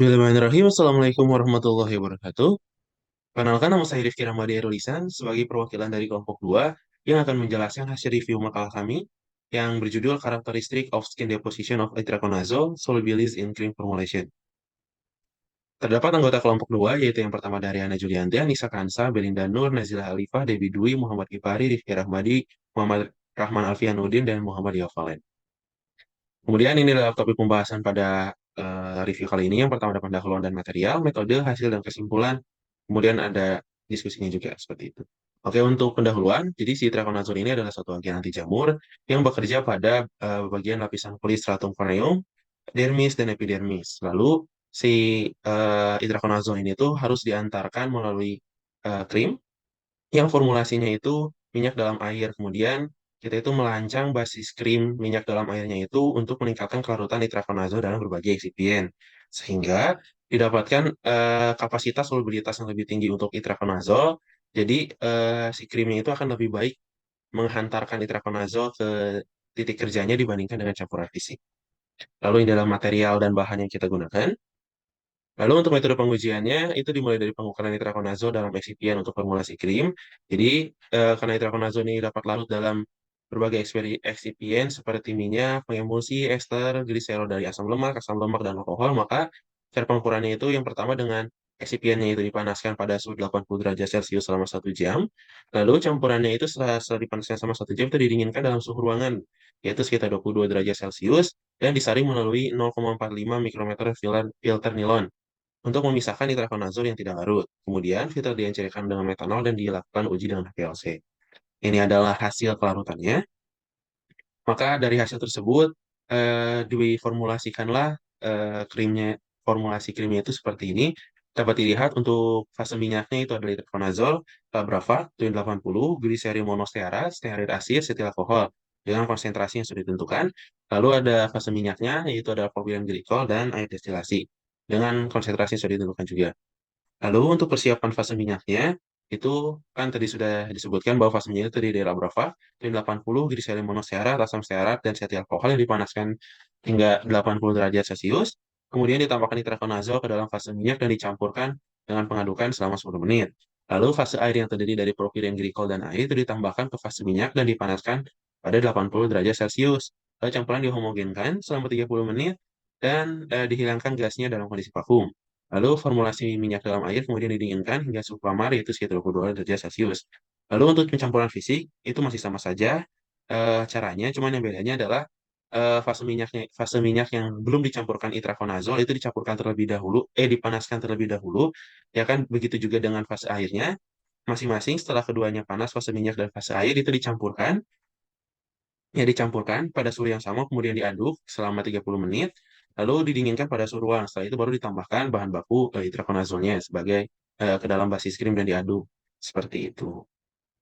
Bismillahirrahmanirrahim. Assalamualaikum warahmatullahi wabarakatuh. Perkenalkan, nama saya Rifki Rahmadi Hairul-Ihsan sebagai perwakilan dari kelompok 2 yang akan menjelaskan hasil review makalah kami yang berjudul Characteristic of Skin Deposition of Itraconazole Solubilized in Cream Formulation. Terdapat anggota kelompok 2 yaitu yang pertama Daryana Julianti, Anissa Kansa, Belinda Nur, Nazila Alifah, Debbie Dwi, Muhammad Kifari, Rifki Rahmadi, Muhammad Rahman Alfianuddin, dan Muhammad Yafalen. Kemudian ini adalah topik pembahasan pada review kali ini. Yang pertama ada pendahuluan dan material, metode, hasil, dan kesimpulan. Kemudian ada diskusinya juga seperti itu. Oke, untuk pendahuluan, jadi si itraconazole ini adalah suatu agen anti jamur yang bekerja pada bagian lapisan kulit stratum corneum, dermis, dan epidermis. Lalu si itraconazole ini tuh harus diantarkan melalui krim yang formulasinya itu minyak dalam air. Kemudian kita itu melancang basis krim minyak dalam airnya itu untuk meningkatkan kelarutan itraconazole dalam berbagai eksipien. Sehingga didapatkan kapasitas solubilitas yang lebih tinggi untuk itraconazole. Jadi si krimnya itu akan lebih baik menghantarkan itraconazole ke titik kerjanya dibandingkan dengan campuran fisik. Lalu ini adalah material dan bahan yang kita gunakan. Lalu untuk metode pengujiannya itu dimulai dari pengukuran itraconazole dalam eksipien untuk formulasi krim. Jadi karena itraconazole ini dapat larut dalam berbagai eksipien seperti minyak, pengemulsi, ester, gliserol dari asam lemak dan alkohol, maka cara pengukurannya itu yang pertama dengan eksipiennya itu dipanaskan pada suhu 80 derajat Celcius selama 1 jam. Lalu campurannya itu setelah dipanaskan selama 1 jam itu didinginkan dalam suhu ruangan, yaitu sekitar 22 derajat Celcius, dan disaring melalui 0,45 mikrometer filter nilon untuk memisahkan itraconazole yang tidak larut. Kemudian filter diencerkan dengan metanol dan dilakukan uji dengan HPLC. Ini adalah hasil kelarutannya. Maka dari hasil tersebut diformulasikanlah krimnya, formulasi krimnya itu seperti ini. Dapat dilihat untuk fase minyaknya itu adalah itraconazole, Labravat, Twin 80, glycerin monostearat, stearit asid, setil alkohol dengan konsentrasi yang sudah ditentukan. Lalu ada fase minyaknya yaitu adalah propylen glikol dan air destilasi dengan konsentrasi yang sudah ditentukan juga. Lalu untuk persiapan fase minyaknya, itu kan tadi sudah disebutkan bahwa fase minyak itu terdiri dari laba Brava, Tin 80, gliserol monostearat, asam stearat, dan seti alkohol yang dipanaskan hingga 80 derajat Celcius. Kemudian ditambahkan itraconazole ke dalam fase minyak dan dicampurkan dengan pengadukan selama 10 menit. Lalu fase air yang terdiri dari propilen glikol dan air itu ditambahkan ke fase minyak dan dipanaskan pada 80 derajat Celcius. Lalu campuran dihomogenkan selama 30 menit dan dihilangkan gasnya dalam kondisi vakum. Lalu formulasi minyak dalam air kemudian didinginkan hingga suhu kamar yaitu sekitar 22 derajat Celcius. Lalu untuk pencampuran fisik itu masih sama saja caranya, cuman yang bedanya adalah fase minyak yang belum dicampurkan itraconazole itu dicampurkan terlebih dahulu, dipanaskan terlebih dahulu, ya kan begitu juga dengan fase airnya, masing-masing setelah keduanya panas fase minyak dan fase air itu dicampurkan pada suhu yang sama, kemudian diaduk selama 30 menit, lalu didinginkan pada suhu ruang. Setelah itu baru ditambahkan bahan baku itraconazole-nya sebagai ke dalam basis krim dan diaduk. Seperti itu.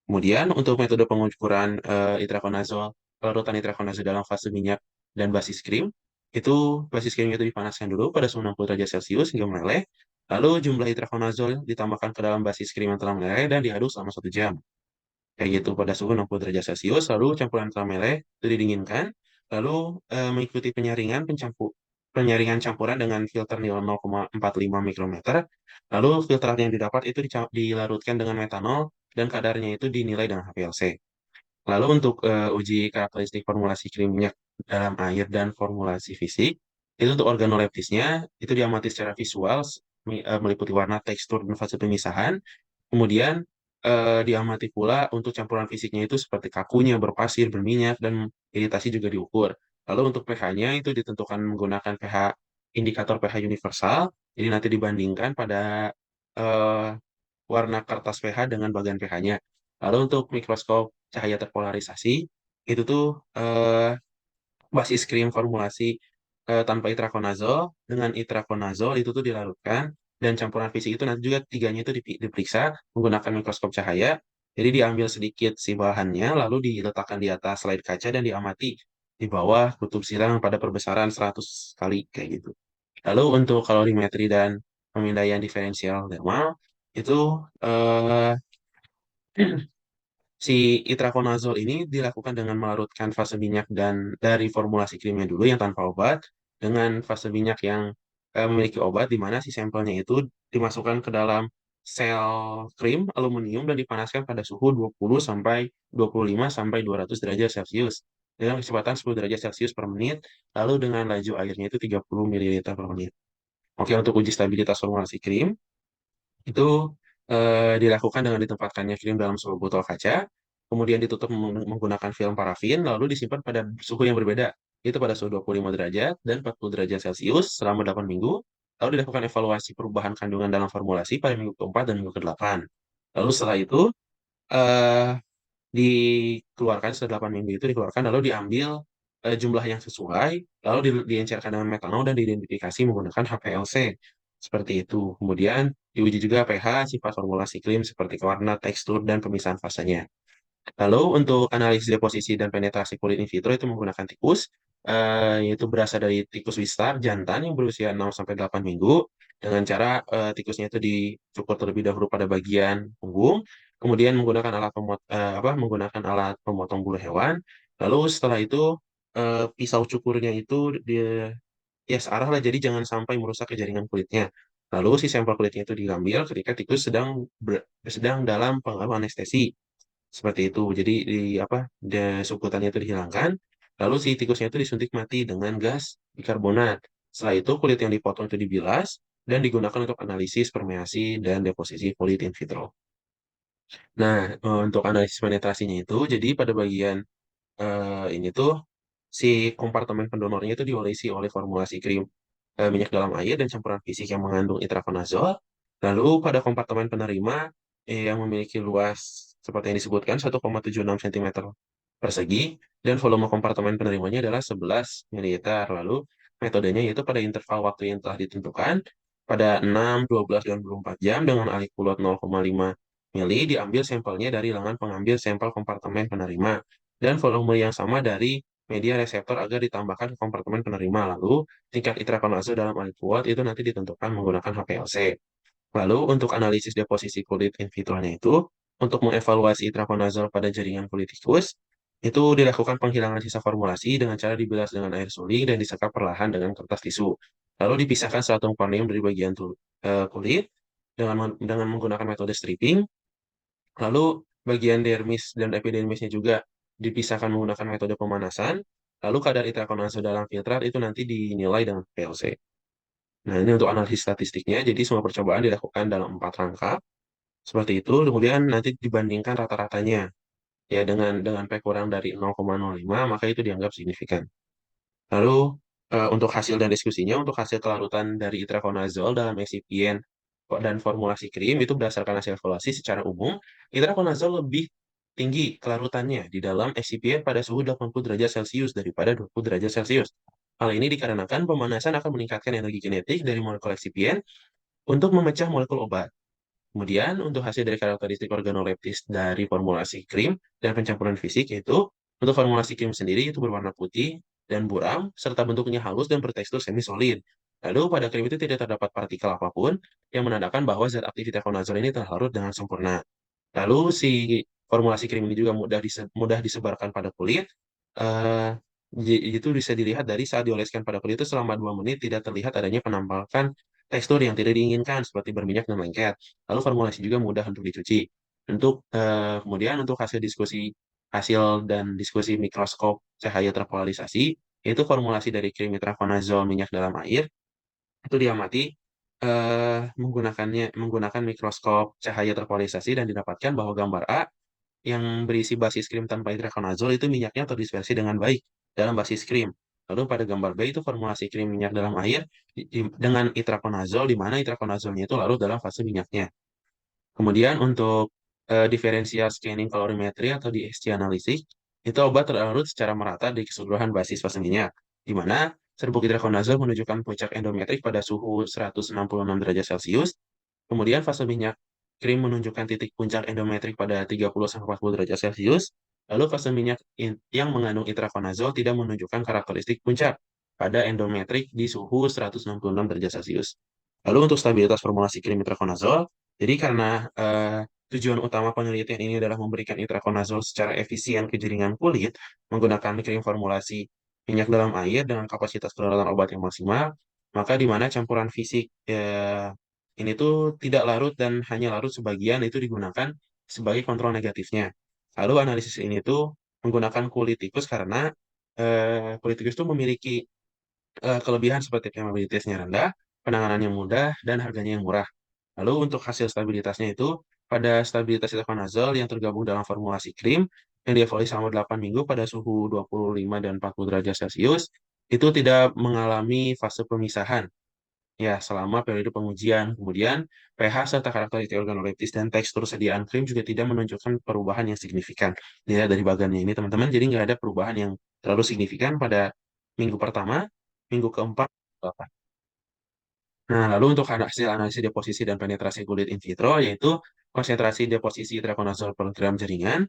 Kemudian untuk metode pengukuran itraconazole, larutan itraconazole dalam fase minyak dan basis krim, itu basis krim itu dipanaskan dulu pada suhu 60 derajat Celcius hingga meleleh, lalu jumlah itraconazole ditambahkan ke dalam basis krim yang telah meleleh dan diaduk selama 1 jam. Kayak gitu pada suhu 60 derajat Celcius, lalu campuran tramele itu didinginkan, lalu mengikuti penyaringan campuran dengan filter nilon 0,45 mikrometer, lalu filteran yang didapat itu dilarutkan dengan metanol dan kadarnya itu dinilai dengan HPLC. Lalu untuk uji karakteristik formulasi krim minyak dalam air dan formulasi fisik, itu untuk organoleptisnya itu diamati secara visual meliputi warna, tekstur, dan fase pemisahan. Kemudian diamati pula untuk campuran fisiknya itu seperti kakunya, berpasir, berminyak, dan iritasi juga diukur. Lalu untuk pH-nya itu ditentukan menggunakan pH indikator pH universal. Jadi nanti dibandingkan pada eh, warna kertas pH dengan bagian pH-nya. Lalu untuk mikroskop cahaya terpolarisasi, itu tuh basis krim formulasi tanpa itraconazole dengan itraconazole itu tuh dilarutkan dan campuran fisik itu nanti juga tiganya itu diperiksa menggunakan mikroskop cahaya. Jadi diambil sedikit si bahannya lalu diletakkan di atas slide kaca dan diamati di bawah kutub silang pada perbesaran 100 kali kayak gitu. Lalu untuk kalorimetri dan pemindaian diferensial dermal itu eh, si itraconazole ini dilakukan dengan melarutkan fase minyak dan dari formulasi krimnya dulu yang tanpa obat dengan fase minyak yang memiliki obat di mana si sampelnya itu dimasukkan ke dalam sel krim aluminium dan dipanaskan pada suhu 20 sampai 25 sampai 200 derajat Celcius dengan kecepatan 10 derajat Celcius per menit, lalu dengan laju airnya itu 30 ml per menit. Oke, untuk uji stabilitas formulasi krim, itu dilakukan dengan ditempatkannya krim dalam sebuah botol kaca, kemudian ditutup menggunakan film parafin, lalu disimpan pada suhu yang berbeda, yaitu pada suhu 25 derajat dan 40 derajat Celcius selama 8 minggu, lalu dilakukan evaluasi perubahan kandungan dalam formulasi pada minggu keempat dan minggu ke-8. Lalu setelah itu, eh, dikeluarkan setelah 8 minggu itu dikeluarkan, lalu diambil jumlah yang sesuai, lalu diencerkan dengan metanol dan diidentifikasi menggunakan HPLC. Seperti itu. Kemudian diuji juga pH, sifat formulasi krim seperti warna, tekstur, dan pemisahan fasenya. Lalu untuk analisis deposisi dan penetrasi kulit in vitro itu menggunakan tikus, yaitu berasal dari tikus wistar jantan yang berusia 6 sampai 8 minggu dengan cara tikusnya itu dicukur terlebih dahulu pada bagian punggung, kemudian menggunakan menggunakan alat pemotong bulu hewan, lalu setelah itu pisau cukurnya itu ya searah lah, jadi jangan sampai merusak ke jaringan kulitnya. Lalu si sampel kulitnya itu diambil ketika tikus sedang dalam pengaruh anestesi. Seperti itu. Jadi subkutannya itu dihilangkan, lalu si tikusnya itu disuntik mati dengan gas bikarbonat. Setelah itu kulit yang dipotong itu dibilas dan digunakan untuk analisis permeasi dan deposisi kulit in vitro. Nah, untuk analisis penetrasinya itu, jadi pada bagian ini tuh si kompartemen pendonornya itu diolesi oleh formulasi krim minyak dalam air dan campuran fisik yang mengandung itraconazole. Lalu pada kompartemen penerima yang memiliki luas seperti yang disebutkan 1,76 cm persegi dan volume kompartemen penerimanya adalah 11 ml. Lalu metodenya yaitu pada interval waktu yang telah ditentukan pada 6, 12, dan 24 jam dengan alih kulot 0,5 mili diambil sampelnya dari lengan pengambil sampel kompartemen penerima dan volume yang sama dari media reseptor agar ditambahkan ke kompartemen penerima. Lalu tingkat itraconazole dalam alih kuat itu nanti ditentukan menggunakan HPLC. Lalu untuk analisis deposisi kulit in vitro-nya itu, untuk mengevaluasi itraconazole pada jaringan kulit tikus, itu dilakukan penghilangan sisa formulasi dengan cara dibilas dengan air suling dan disekap perlahan dengan kertas tisu. Lalu dipisahkan satu korneum dari bagian kulit dengan menggunakan metode stripping. Lalu bagian dermis dan epidermisnya juga dipisahkan menggunakan metode pemanasan. Lalu kadar itraconazole dalam filtrat itu nanti dinilai dengan PLC. Nah, ini untuk analisis statistiknya. Jadi semua percobaan dilakukan dalam 4 rangka. Seperti itu. Kemudian nanti dibandingkan rata-ratanya. Ya, dengan P kurang dari 0,05, maka itu dianggap signifikan. Lalu, untuk hasil dan diskusinya, untuk hasil kelarutan dari itraconazole dalam excipient dan formulasi krim, itu berdasarkan hasil evaluasi secara umum, itraconazole lebih tinggi kelarutannya di dalam excipient pada suhu 80 derajat Celcius daripada 20 derajat Celcius. Hal ini dikarenakan pemanasan akan meningkatkan energi kinetik dari molekul excipient untuk memecah molekul obat. Kemudian, untuk hasil dari karakteristik organoleptis dari formulasi krim dan pencampuran fisik, yaitu untuk formulasi krim sendiri itu berwarna putih dan buram, serta bentuknya halus dan bertekstur semi-solid. Lalu, pada krim itu tidak terdapat partikel apapun yang menandakan bahwa zat aktif itraconazole ini telah larut dengan sempurna. Lalu, si formulasi krim ini juga mudah disebarkan pada kulit. Eh, itu bisa dilihat dari saat dioleskan pada kulit itu selama 2 menit tidak terlihat adanya penampakan tekstur yang tidak diinginkan seperti berminyak dan lengket. Lalu formulasi juga mudah untuk dicuci. Kemudian untuk hasil dan diskusi mikroskop cahaya terpolarisasi, yaitu formulasi dari krim itraconazole minyak dalam air itu diamati menggunakan mikroskop cahaya terpolarisasi dan didapatkan bahwa gambar A yang berisi basis krim tanpa itraconazole itu minyaknya terdispersi dengan baik dalam basis krim. Lalu pada gambar B itu formulasi krim minyak dalam air dengan itraconazole di mana itraconazolenya itu larut dalam fase minyaknya. Kemudian untuk diferensial scanning kalorimetri atau DSC analisis, itu obat terlarut secara merata di keseluruhan basis fase minyak, di mana serbuk itraconazole menunjukkan puncak endometrik pada suhu 166 derajat Celcius, kemudian fase minyak krim menunjukkan titik puncak endometrik pada 30-40 derajat Celcius, lalu fase minyak yang mengandung itraconazole tidak menunjukkan karakteristik puncak pada endometrik di suhu 166 derajat Celcius. Lalu untuk stabilitas formulasi krim itraconazole, jadi karena tujuan utama penelitian ini adalah memberikan itraconazole secara efisien ke jaringan kulit menggunakan krim formulasi minyak dalam air dengan kapasitas kedaratan obat yang maksimal, maka di mana campuran fisik ini tuh tidak larut dan hanya larut sebagian itu digunakan sebagai kontrol negatifnya. Lalu analisis ini tuh menggunakan kulit tikus karena kulit tikus itu memiliki kelebihan seperti permeabilitasnya rendah, penanganannya mudah, dan harganya yang murah. Lalu untuk hasil stabilitasnya itu, pada stabilitas itraconazole yang tergabung dalam formulasi krim yang dievaluasi selama 8 minggu pada suhu 25 dan 40 derajat Celcius, itu tidak mengalami fase pemisahan ya selama periode pengujian. Kemudian pH serta karakteristik organoleptis dan tekstur sediaan krim juga tidak menunjukkan perubahan yang signifikan. Dilihat dari bagannya ini teman-teman, jadi nggak ada perubahan yang terlalu signifikan pada minggu pertama, minggu keempat, ke-8. Nah, lalu untuk hasil analisis deposisi dan penetrasi kulit in vitro, yaitu konsentrasi deposisi itraconazole per gram jaringan,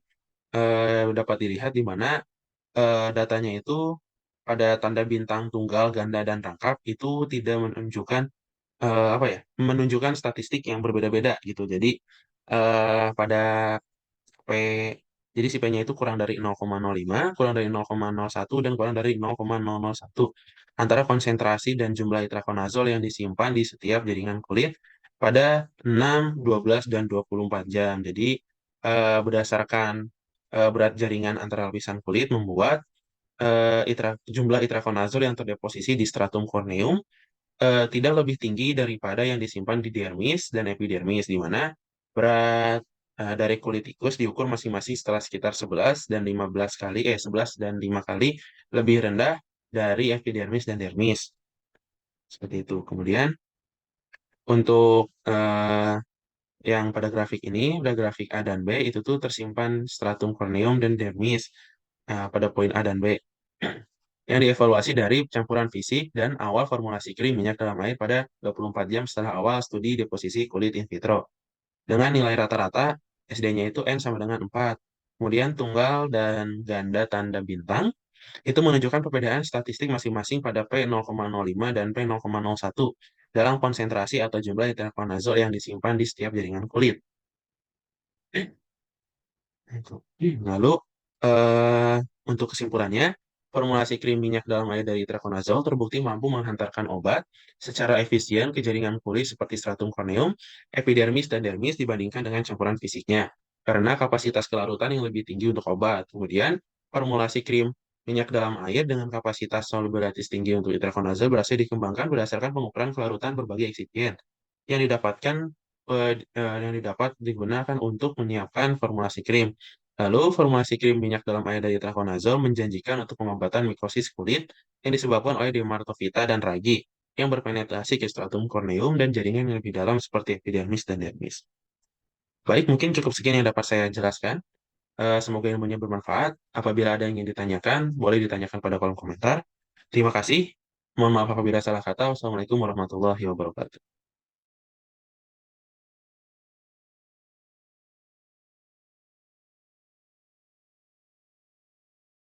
dapat dilihat di mana datanya itu pada tanda bintang tunggal, ganda, dan rangkap itu tidak menunjukkan apa ya, menunjukkan statistik yang berbeda-beda gitu. Jadi pada P, jadi si P-nya itu kurang dari 0,05, kurang dari 0,01, dan kurang dari 0,001 antara konsentrasi dan jumlah itraconazole yang disimpan di setiap jaringan kulit pada 6, 12, dan 24 jam. Jadi berdasarkan berat jaringan antara lapisan kulit membuat jumlah itraconazole yang terdeposisi di stratum corneum tidak lebih tinggi daripada yang disimpan di dermis dan epidermis, di mana berat dari kulit tikus diukur masing-masing setelah sekitar 11 dan 15 kali, 11 dan 5 kali lebih rendah dari epidermis dan dermis. Seperti itu. Kemudian untuk yang pada grafik ini, pada grafik A dan B, itu tuh tersimpan stratum corneum dan dermis pada poin A dan B. Yang dievaluasi dari campuran fisik dan awal formulasi krim minyak dalam air pada 24 jam setelah awal studi deposisi kulit in vitro. Dengan nilai rata-rata SD-nya itu N sama dengan 4. Kemudian tunggal dan ganda tanda bintang itu menunjukkan perbedaan statistik masing-masing pada P0,05 dan P0,01 dalam konsentrasi atau jumlah itraconazole yang disimpan di setiap jaringan kulit. Itu. Lalu eh, untuk kesimpulannya, formulasi krim minyak dalam air dari itraconazole terbukti mampu menghantarkan obat secara efisien ke jaringan kulit seperti stratum corneum, epidermis, dan dermis dibandingkan dengan campuran fisiknya. Karena kapasitas kelarutan yang lebih tinggi untuk obat. Kemudian, formulasi krim minyak dalam air dengan kapasitas solubilitas tinggi untuk itraconazole berhasil dikembangkan berdasarkan pengukuran kelarutan berbagai eksipien yang didapatkan yang didapat digunakan untuk menyiapkan formulasi krim. Lalu, formulasi krim minyak dalam air dari itraconazole menjanjikan untuk pengobatan mikosis kulit yang disebabkan oleh dermatovita dan ragi yang berpenetrasi ke stratum corneum dan jaringan yang lebih dalam seperti epidermis dan dermis. Baik, mungkin cukup sekian yang dapat saya jelaskan. Semoga ilmunya bermanfaat. Apabila ada yang ingin ditanyakan, boleh ditanyakan pada kolom komentar. Terima kasih. Mohon maaf apabila salah kata. Wassalamualaikum warahmatullahi wabarakatuh.